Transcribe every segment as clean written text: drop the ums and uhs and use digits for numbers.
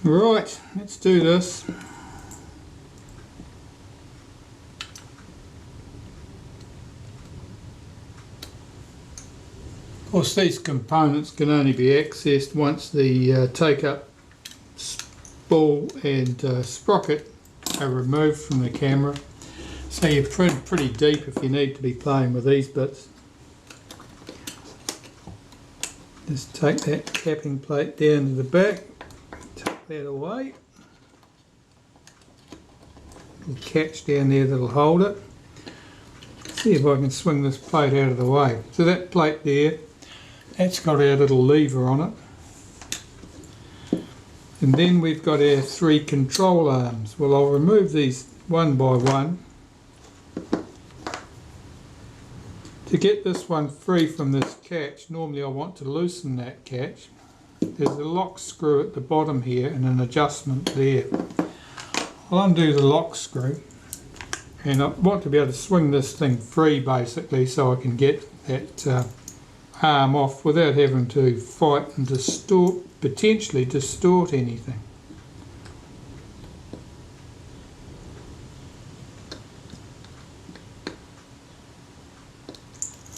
Right, let's do this. Of course, these components can only be accessed once the take-up spool and sprocket are removed from the camera. So you're pretty deep if you need to be playing with these bits. Just take that capping plate down to the back, take that away. Little catch down there that'll hold it. See if I can swing this plate out of the way. So that plate there, that's got our little lever on it. And then we've got our 3 control arms. Well, I'll remove these one by one. To get this one free from this catch, normally I want to loosen that catch. There's a lock screw at the bottom here and an adjustment there. I'll undo the lock screw, and I want to be able to swing this thing free basically so I can get that arm off without having to fight and potentially distort anything.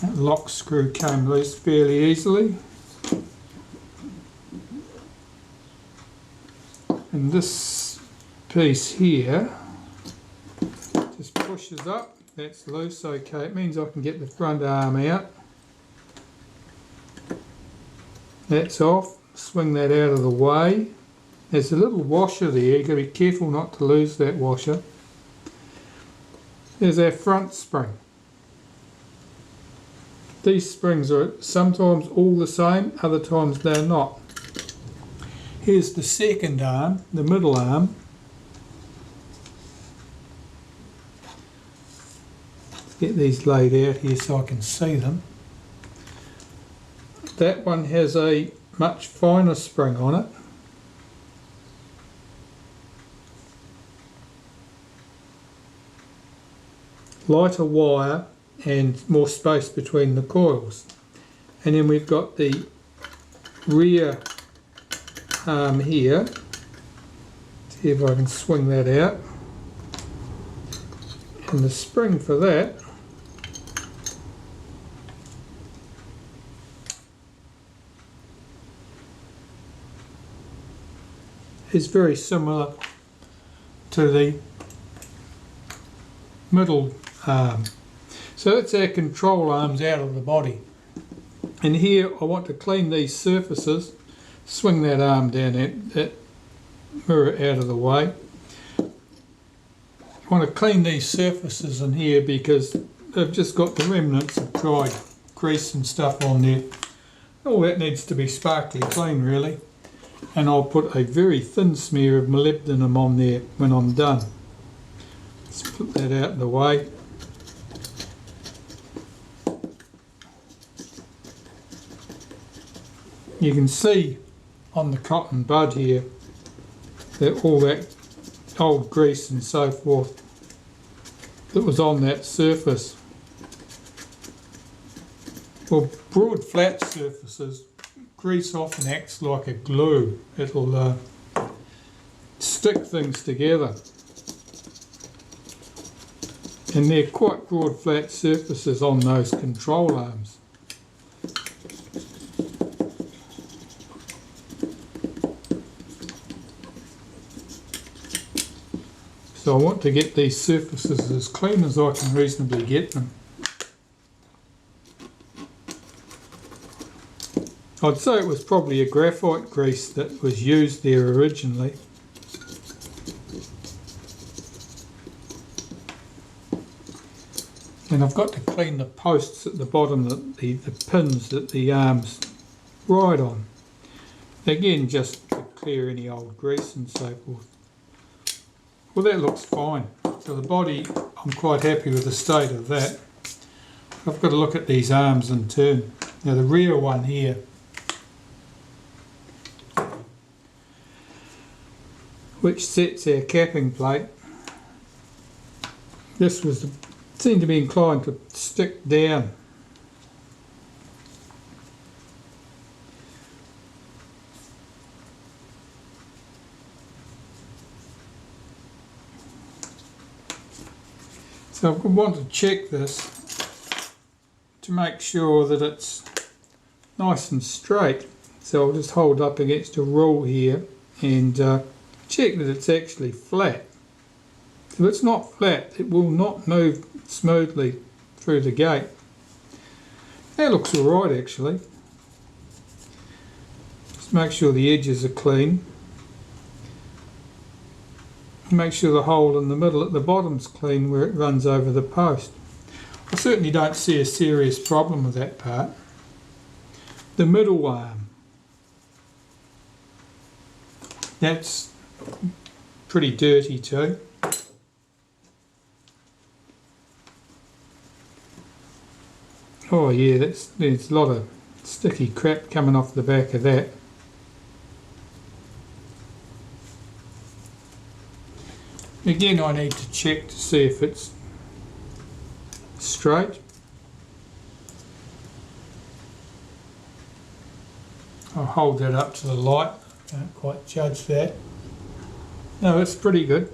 That lock screw came loose fairly easily. And this piece here just pushes up. That's loose, okay. It means I can get the front arm out. That's off. Swing that out of the way. There's a little washer there. You've got to be careful not to lose that washer. There's our front spring. These springs are sometimes all the same, other times they're not. Here's the second arm, the middle arm. Let's get these laid out here so I can see them. That one has a much finer spring on it. Lighter wire and more space between the coils. And then we've got the rear arm here. See if I can swing that out. And the spring for that is very similar to the middle arm. So that's our control arms out of the body. And here I want to clean these surfaces, swing that arm down, that mirror out of the way. I want to clean these surfaces in here because they've just got the remnants of dried grease and stuff on there. All that needs to be sparkly clean really. And I'll put a very thin smear of molybdenum on there when I'm done. Let's put that out of the way. You can see on the cotton bud here that all that old grease and so forth that was on that surface. Well, broad flat surfaces, grease often acts like a glue. It'll stick things together. And they're quite broad flat surfaces on those control arms. So I want to get these surfaces as clean as I can reasonably get them. I'd say it was probably a graphite grease that was used there originally. And I've got to clean the posts at the bottom, the pins that the arms ride on. Again, just to clear any old grease and so forth. Well, that looks fine. So the body, I'm quite happy with the state of that. I've got to look at these arms in turn. Now the rear one here, which sets our capping plate, this seemed to be inclined to stick down. So I want to check this to make sure that it's nice and straight. So I'll just hold up against a rule here and check that it's actually flat. If it's not flat, it will not move smoothly through the gate. That looks alright actually. Just make sure the edges are clean. Make sure the hole in the middle at the bottom's clean where it runs over the post. I certainly don't see a serious problem with that part. The middle arm, that's pretty dirty too. Oh yeah, there's a lot of sticky crap coming off the back of that. Again, I need to check to see if it's straight. I'll hold that up to the light, can't quite judge that. No, it's pretty good.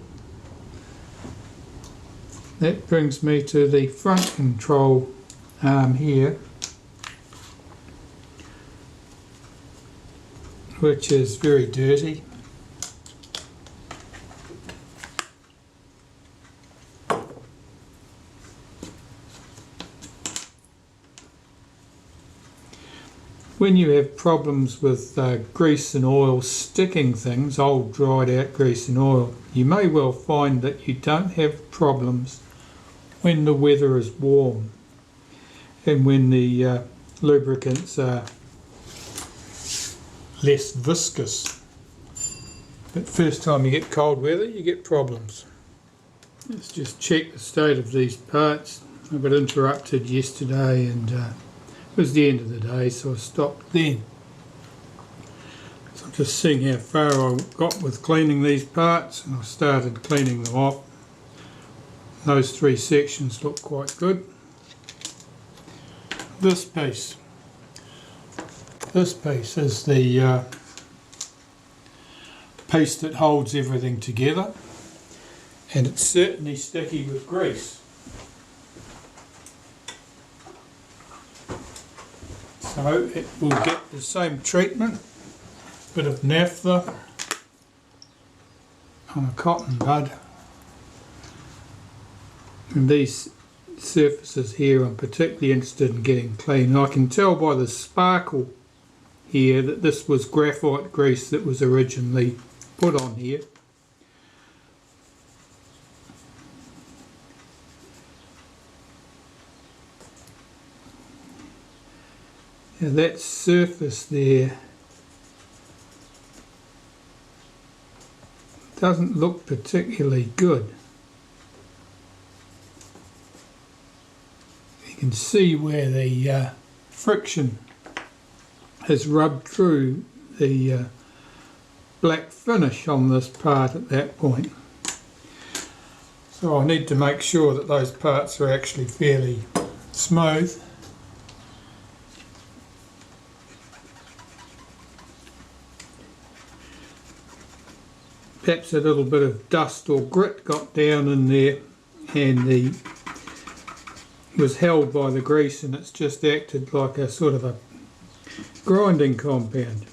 That brings me to the front control arm here, which is very dirty. When you have problems with grease and oil sticking things, old dried out grease and oil, you may well find that you don't have problems when the weather is warm and when the lubricants are less viscous. But first time you get cold weather, you get problems. Let's just check the state of these parts. I got interrupted yesterday and it was the end of the day, so I stopped then. So I'm just seeing how far I got with cleaning these parts, and I started cleaning them off. Those three sections look quite good. This piece is the piece that holds everything together, and it's certainly sticky with grease. So it will get the same treatment, bit of naphtha on a cotton bud, and these surfaces here I'm particularly interested in getting clean. And I can tell by the sparkle here that this was graphite grease that was originally put on here. Now that surface there doesn't look particularly good. You can see where the friction has rubbed through the black finish on this part at that point. So I need to make sure that those parts are actually fairly smooth. Perhaps a little bit of dust or grit got down in there and was held by the grease, and it's just acted like a sort of a grinding compound.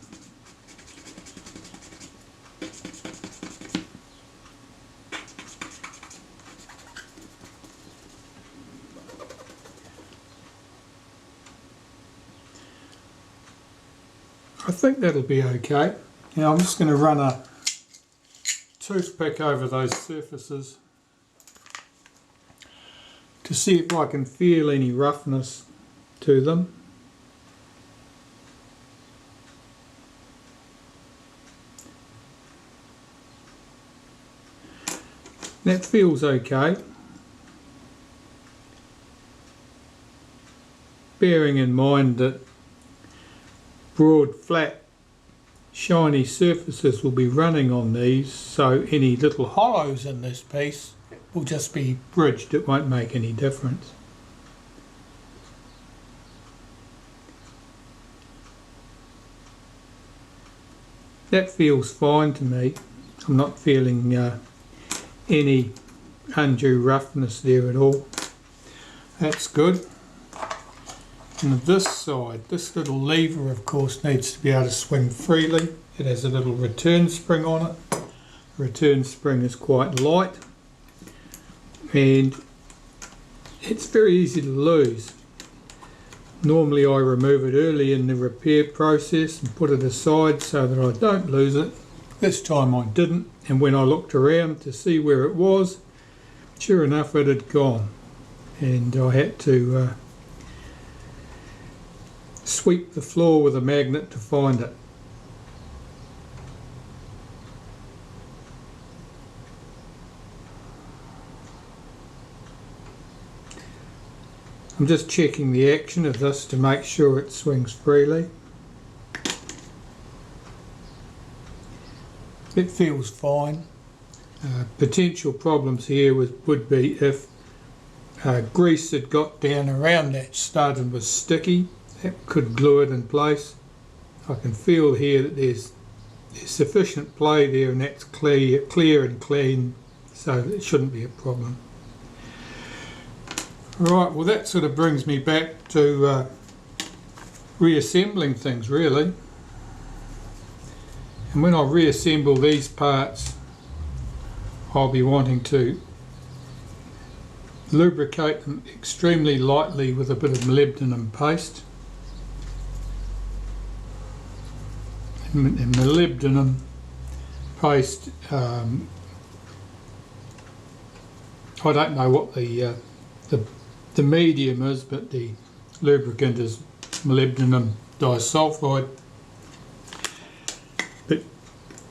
I think that'll be okay. Now I'm just going to run a toothpick over those surfaces to see if I can feel any roughness to them. That feels okay. Bearing in mind that broad, flat, shiny surfaces will be running on these, so any little hollows in this piece will just be bridged. It won't make any difference. That feels fine to me. I'm not feeling any undue roughness there at all. That's good. And this side, this little lever of course needs to be able to swing freely. It has a little return spring on it. The return spring is quite light and it's very easy to lose. Normally I remove it early in the repair process and put it aside so that I don't lose it. This time I didn't, and when I looked around to see where it was, sure enough it had gone, and I had to sweep the floor with a magnet to find it. I'm just checking the action of this to make sure it swings freely. It feels fine. Potential problems here would be if grease had got down around that stud and was sticky. That could glue it in place. I can feel here that there's sufficient play there, and that's clear and clean, so it shouldn't be a problem. Right, well that sort of brings me back to reassembling things really. And when I reassemble these parts, I'll be wanting to lubricate them extremely lightly with a bit of molybdenum paste. And molybdenum paste, I don't know what the medium is, but the lubricant is molybdenum disulfide. But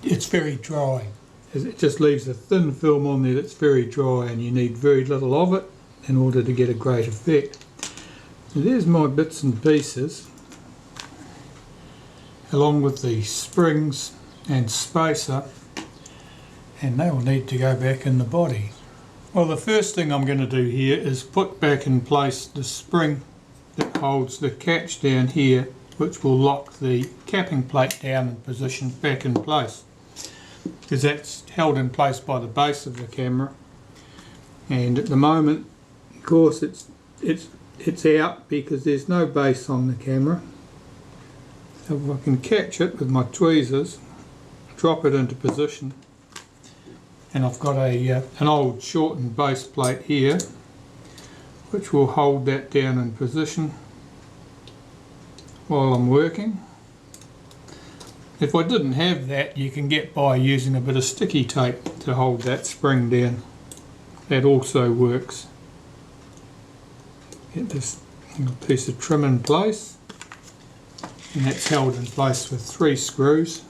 it's very dry. It just leaves a thin film on there that's very dry, and you need very little of it in order to get a great effect. So there's my bits and pieces, along with the springs and spacer, and they will need to go back in the body. Well, the first thing I'm going to do here is put back in place the spring that holds the catch down here, which will lock the capping plate down in position back in place, because that's held in place by the base of the camera. And at the moment, of course, it's out because there's no base on the camera. So if I can catch it with my tweezers, drop it into position, and I've got an old shortened base plate here which will hold that down in position while I'm working. If I didn't have that, you can get by using a bit of sticky tape to hold that spring down. That also works. Get this piece of trim in place, and that's held in place with 3 screws.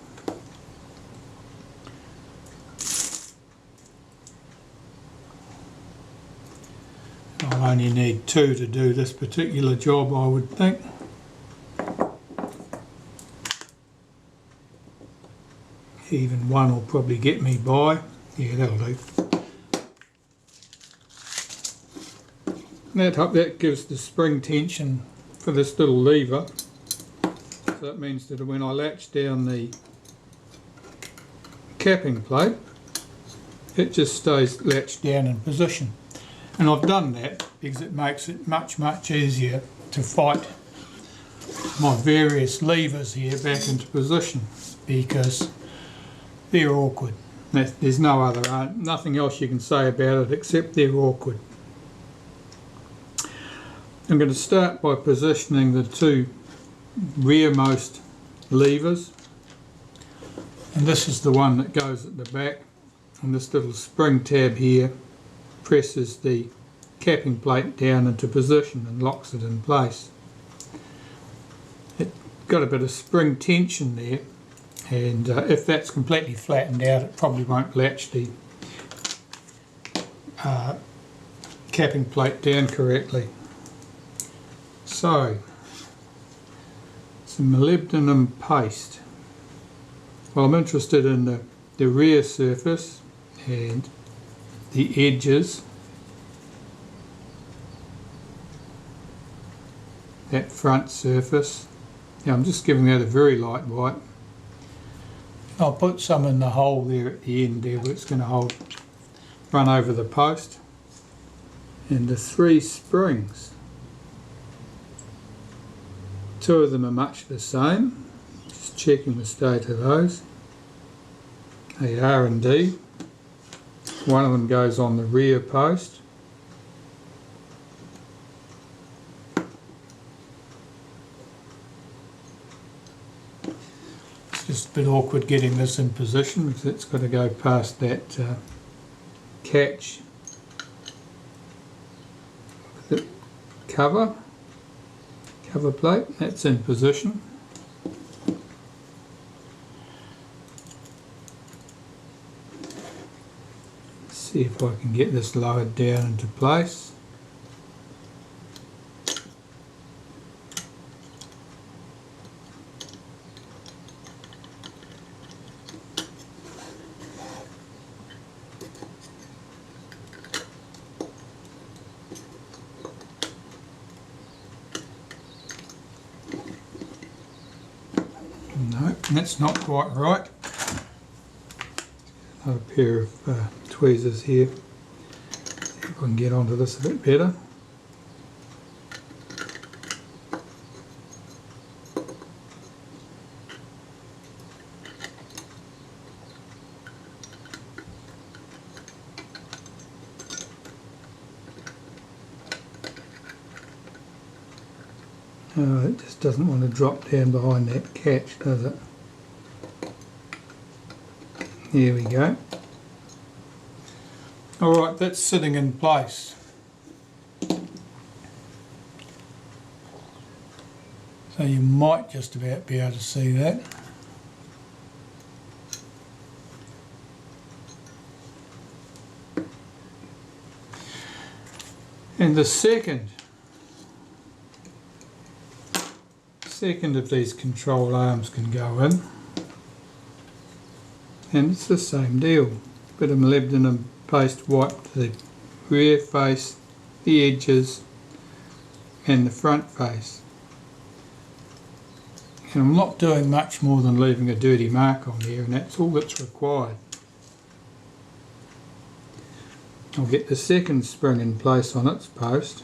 I'll only need 2 to do this particular job, I would think. Even 1 will probably get me by. Yeah, that'll do. That gives the spring tension for this little lever. So that means that when I latch down the capping plate, it just stays latched down in position. And I've done that because it makes it much easier to fight my various levers here back into position, because they're awkward. There's nothing else you can say about it except they're awkward. I'm going to start by positioning the 2 rearmost levers, and this is the one that goes at the back, and this little spring tab here presses the capping plate down into position and locks it in place. It's got a bit of spring tension there, and if that's completely flattened out, it probably won't latch the capping plate down correctly. So, some molybdenum paste. Well, I'm interested in the rear surface and the edges, that front surface. Yeah, I'm just giving that a very light white. I'll put some in the hole there at the end there where it's going to hold run over the post, and the 3 springs. 2 of them are much the same, just checking the state of those. They are indeed. One of them goes on the rear post. It's just a bit awkward getting this in position because it's got to go past that catch with the cover plate. That's in position. See if I can get this lowered down into place. No, that's not quite right. Another pair of tweezers here. See if I can get onto this a bit better. Oh, it just doesn't want to drop down behind that catch, does it? Here we go. Alright, that's sitting in place. So you might just about be able to see that. And the second of these control arms can go in, and it's the same deal. Bit of molybdenum paste wiped the rear face, the edges and the front face. And I'm not doing much more than leaving a dirty mark on there, and that's all that's required. I'll get the second spring in place on its post.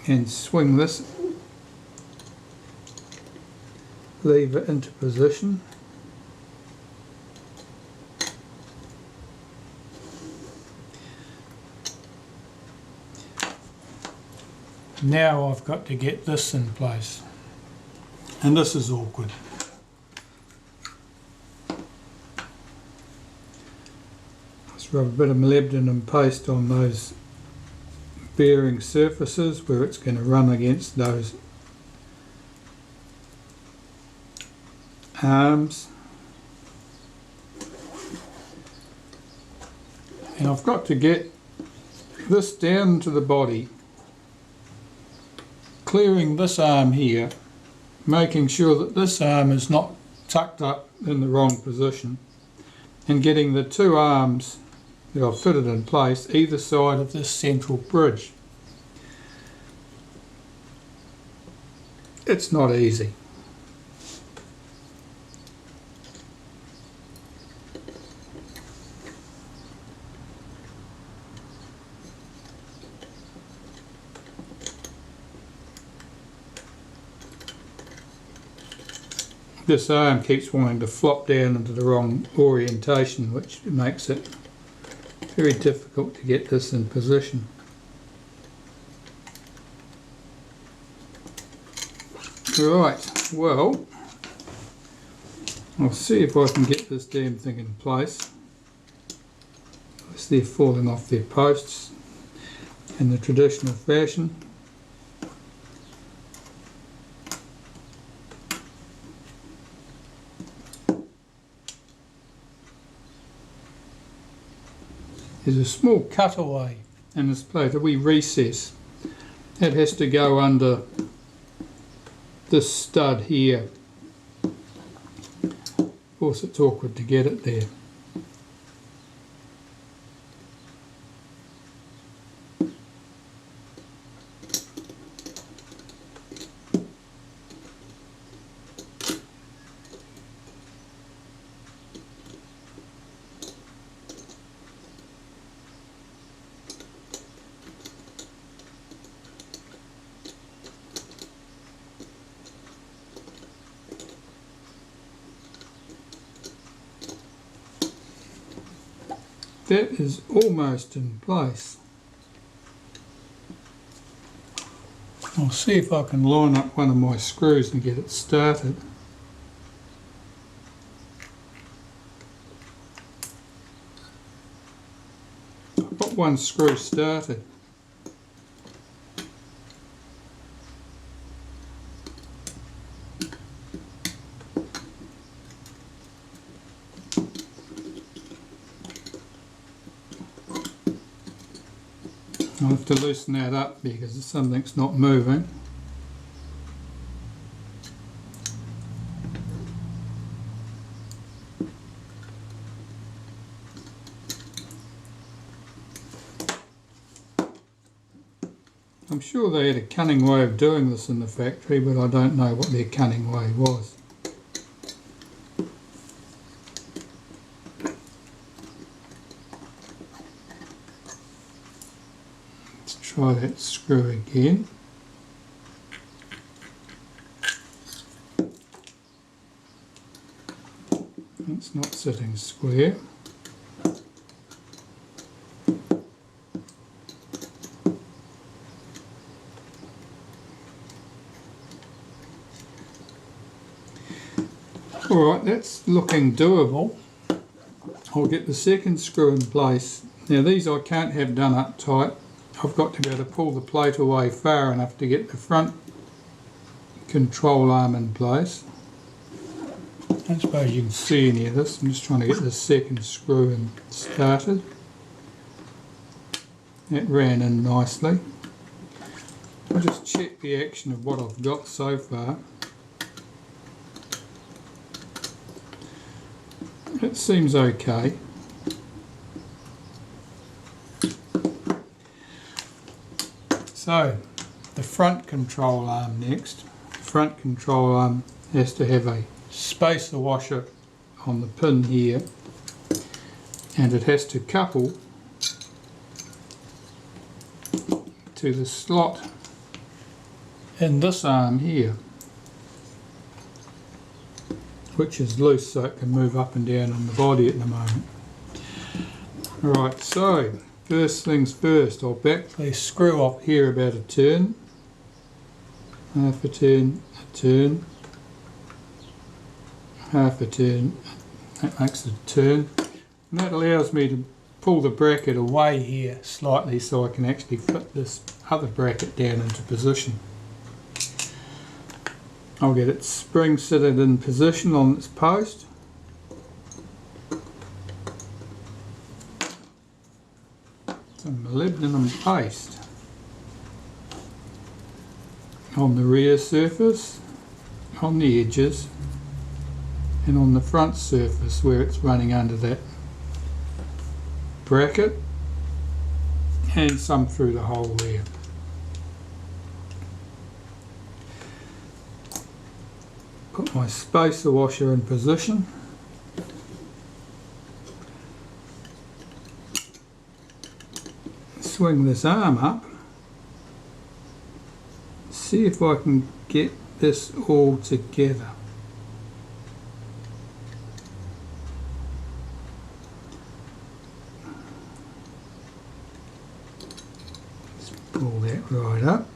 And swing this lever into position. Now I've got to get this in place, and this is awkward. Let's rub a bit of molybdenum paste on those bearing surfaces where it's going to run against those arms, and I've got to get this down to the body, clearing this arm here, making sure that this arm is not tucked up in the wrong position, and getting the 2 arms that I've fitted in place either side of this central bridge. It's not easy. This arm keeps wanting to flop down into the wrong orientation, which makes it very difficult to get this in position. Right, well, I'll see if I can get this damn thing in place. They're falling off their posts in the traditional fashion. There's a small cutaway in this plate, a wee recess. That has to go under this stud here. Of course it's awkward to get it there. that is almost in place. I'll see if I can line up one of my screws and get it started. I've got one screw started. I'll have to loosen that up because something's not moving. I'm sure they had a cunning way of doing this in the factory, but I don't know what their cunning way was. Try that screw again. It's not sitting square. Alright, that's looking doable. I'll get the second screw in place. Now these I can't have done up tight. I've got to be able to pull the plate away far enough to get the front control arm in place. I don't suppose you can see any of this. I'm just trying to get the second screw in started. That ran in nicely. I'll just check the action of what I've got so far. It seems okay. So, the front control arm next. The front control arm has to have a spacer washer on the pin here, and it has to couple to the slot in this arm here, which is loose so it can move up and down on the body at the moment. Alright, so first things first, I'll back the screw off here about a turn, half a turn, half a turn, that makes a turn, and that allows me to pull the bracket away here slightly so I can actually fit this other bracket down into position. I'll get it spring seated in position on its post. Some molybdenum paste on the rear surface, on the edges, and on the front surface where it's running under that bracket, and some through the hole there. Put my spacer washer in position. Swing this arm up. See if I can get this all together. Let's pull that right up.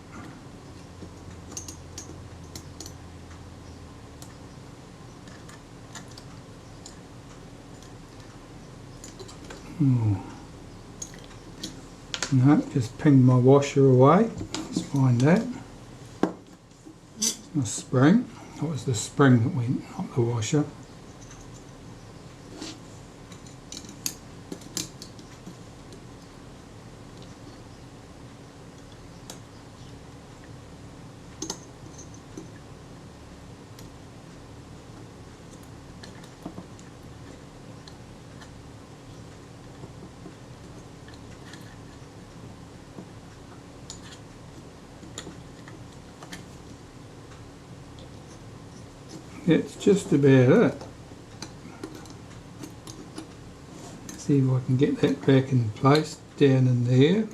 No, just pinged my washer away. Let's find that. The spring. That was the spring that went, not the washer. That's just about it. See if I can get that back in place down in there.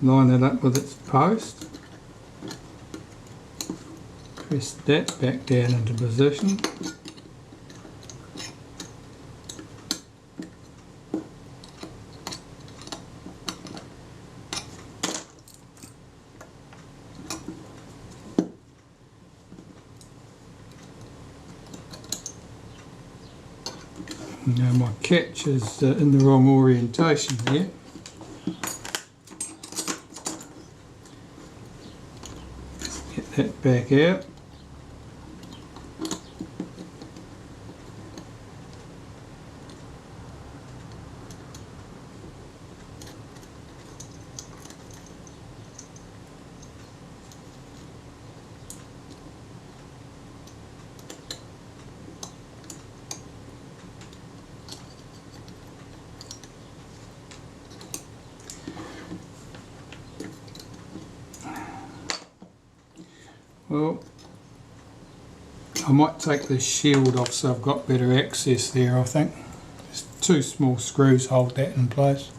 Line it up with its post. Press that back down into position. Now my catch is in the wrong orientation here. Get that back out. Well, I might take this shield off so I've got better access there, I think. Just 2 small screws hold that in place.